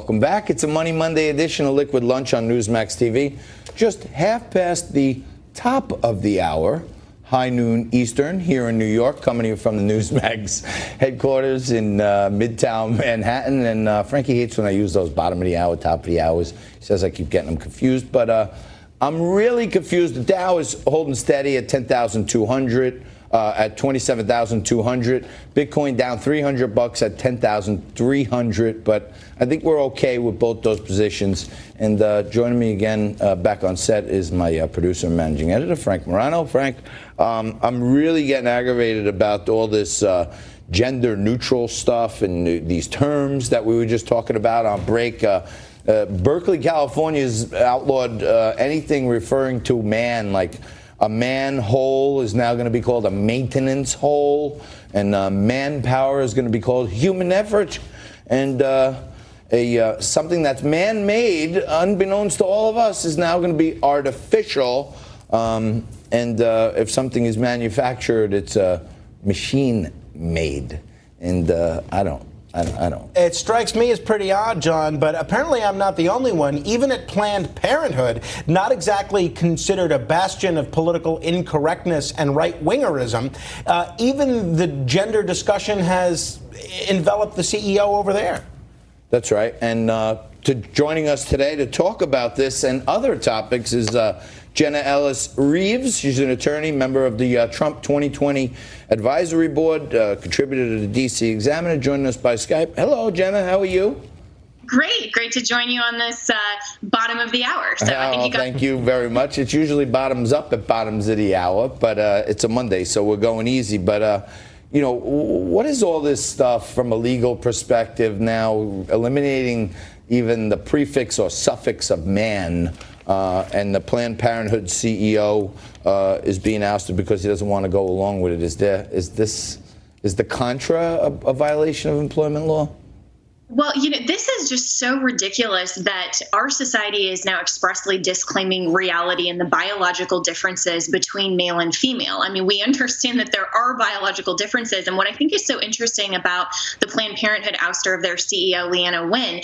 welcome back. It's a Money Monday edition of Liquid Lunch on Newsmax TV. Just half past the top of the hour, high noon Eastern, here in New York, coming here from the Newsmax headquarters in Midtown Manhattan. And Frankie hates when I use those bottom of the hour, top of the hours. He says I keep getting them confused, but I'm really confused. The Dow is holding steady at 10,200. At 27,200. Bitcoin down $300 at 10,300. But I think we're okay with both those positions. And joining me again back on set is my producer and managing editor, Frank Morano. Frank, I'm really getting aggravated about all this gender neutral stuff and these terms that we were just talking about on break. Berkeley, California has outlawed anything referring to man, like a manhole is now going to be called a maintenance hole, and manpower is going to be called human effort, and something that's man-made, unbeknownst to all of us, is now going to be artificial. And if something is manufactured, it's machine-made, and I don't. It strikes me as pretty odd, John, but apparently I'm not the only one. Even at Planned Parenthood, not exactly considered a bastion of political incorrectness and right-wingerism, even the gender discussion has enveloped the CEO over there. That's right. And joining us today to talk about this and other topics is Jenna Ellis Rives. She's an attorney, member of the Trump 2020 Advisory Board, contributor to the D.C. Examiner, joining us by Skype. Hello, Jenna. How are you? Great to join you on this bottom of the hour. So I think thank you very much. It's usually bottoms up at bottoms of the hour, but it's a Monday, so we're going easy. But you know, what is all this stuff from a legal perspective now, eliminating even the prefix or suffix of man? And the Planned Parenthood CEO is being ousted because he doesn't want to go along with it. Is the contra a violation of employment law? Well, you know, this is just so ridiculous that our society is now expressly disclaiming reality and the biological differences between male and female. I mean, we understand that there are biological differences. And what I think is so interesting about the Planned Parenthood ouster of their CEO, Leana Wen,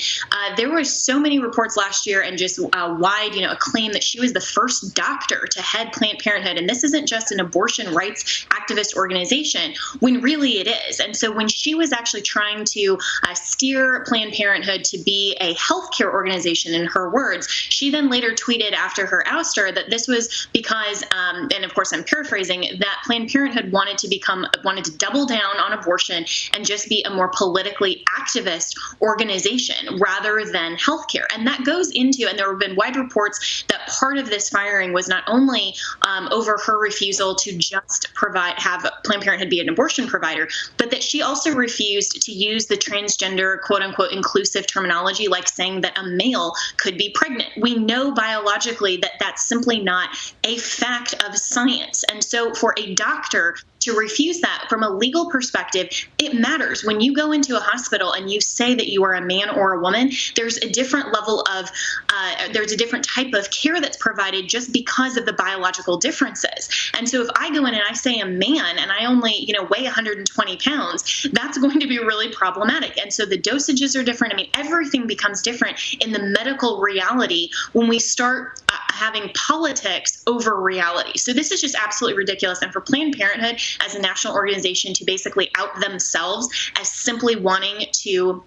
there were so many reports last year and just wide, acclaim that she was the first doctor to head Planned Parenthood. And this isn't just an abortion rights activist organization, when really it is. And so when she was actually trying to steer Planned Parenthood to be a healthcare organization, in her words, she then later tweeted after her ouster that this was because, and of course I'm paraphrasing, that Planned Parenthood wanted to double down on abortion and just be a more politically activist organization rather than healthcare. And that goes into, and there have been wide reports that part of this firing was not only over her refusal to just have Planned Parenthood be an abortion provider, but that she also refused to use the transgender quote unquote inclusive terminology, like saying that a male could be pregnant. We know biologically that that's simply not a fact of science. And so for a doctor to refuse that from a legal perspective, it matters. When you go into a hospital and you say that you are a man or a woman, there's a different level of, there's a different type of care that's provided just because of the biological differences. And so if I go in and I say a man and I only, weigh 120 pounds, that's going to be really problematic. And so the dosages are different. I mean, everything becomes different in the medical reality when we start having politics over reality. So this is just absolutely ridiculous. And for Planned Parenthood as a national organization to basically out themselves as simply wanting to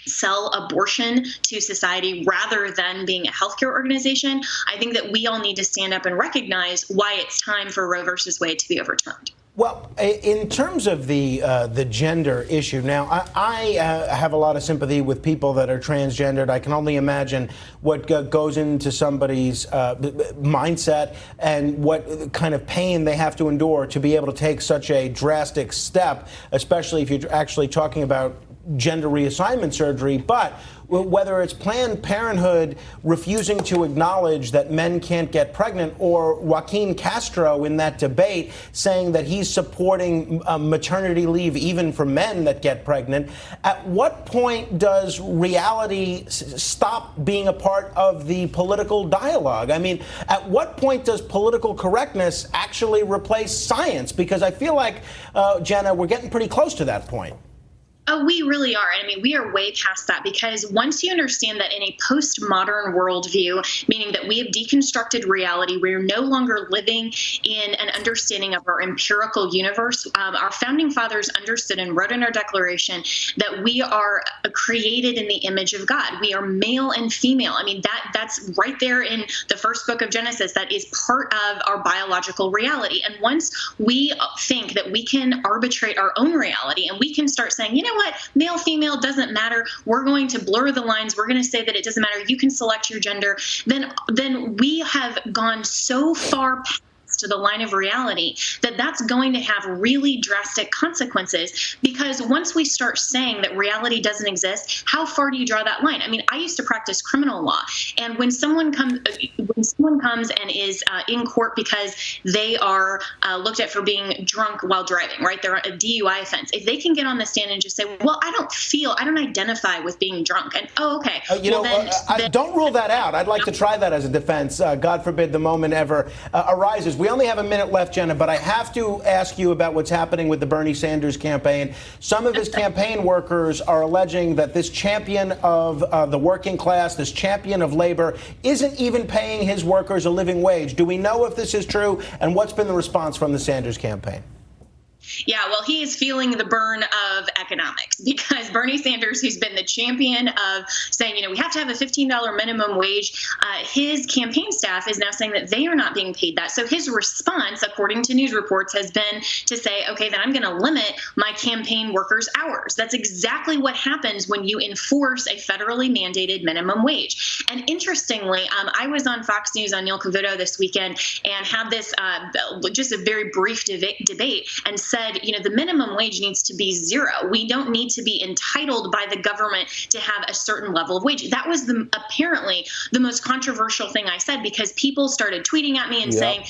sell abortion to society rather than being a healthcare organization, I think that we all need to stand up and recognize why it's time for Roe versus Wade to be overturned. Well, in terms of the gender issue, now I have a lot of sympathy with people that are transgendered. I can only imagine what goes into somebody's mindset and what kind of pain they have to endure to be able to take such a drastic step, especially if you're actually talking about gender reassignment surgery. But whether it's Planned Parenthood refusing to acknowledge that men can't get pregnant, or Joaquin Castro in that debate saying that he's supporting maternity leave even for men that get pregnant, at what point does reality stop being a part of the political dialogue? I mean, at what point does political correctness actually replace science? Because I feel like, Jenna, we're getting pretty close to that point. Oh, we really are. I mean, we are way past that, because once you understand that in a postmodern worldview, meaning that we have deconstructed reality, we're no longer living in an understanding of our empirical universe. Our founding fathers understood and wrote in our Declaration that we are created in the image of God. We are male and female. I mean, that's right there in the first book of Genesis. That is part of our biological reality. And once we think that we can arbitrate our own reality and we can start saying, you know what, male, female doesn't matter. We're going to blur the lines. We're going to say that it doesn't matter. You can select your gender. Then we have gone so far past to the line of reality that that's going to have really drastic consequences. Because once we start saying that reality doesn't exist, how far do you draw that line? I mean, I used to practice criminal law, and when someone comes and is in court because they are looked at for being drunk while driving, right? They're a DUI offense. If they can get on the stand and just say, "Well, I don't identify with being drunk," and okay, don't rule that out. I'd like to try that as a defense. God forbid the moment ever arises. We only have a minute left, Jenna, but I have to ask you about what's happening with the Bernie Sanders campaign. Some of his campaign workers are alleging that this champion of the working class, this champion of labor, isn't even paying his workers a living wage. Do we know if this is true, and what's been the response from the Sanders campaign? Yeah, well, he is feeling the burn of economics, because Bernie Sanders, who's been the champion of saying, we have to have a $15 minimum wage, his campaign staff is now saying that they are not being paid that. So his response, according to news reports, has been to say, okay, then I'm going to limit my campaign workers' hours. That's exactly what happens when you enforce a federally mandated minimum wage. And interestingly, I was on Fox News on Neil Cavuto this weekend and had this just a very brief debate, and said, the minimum wage needs to be zero. We don't need to be entitled by the government to have a certain level of wage. That was apparently the most controversial thing I said, because people started tweeting at me and saying,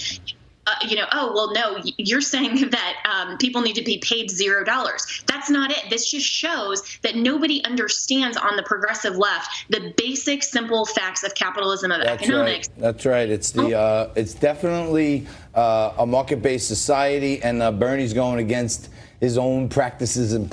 oh, well, no, you're saying that people need to be paid $0. That's not it. This just shows that nobody understands on the progressive left the basic, simple facts of capitalism, of economics. Right. That's right. It's it's definitely a market-based society, and Bernie's going against his own practices and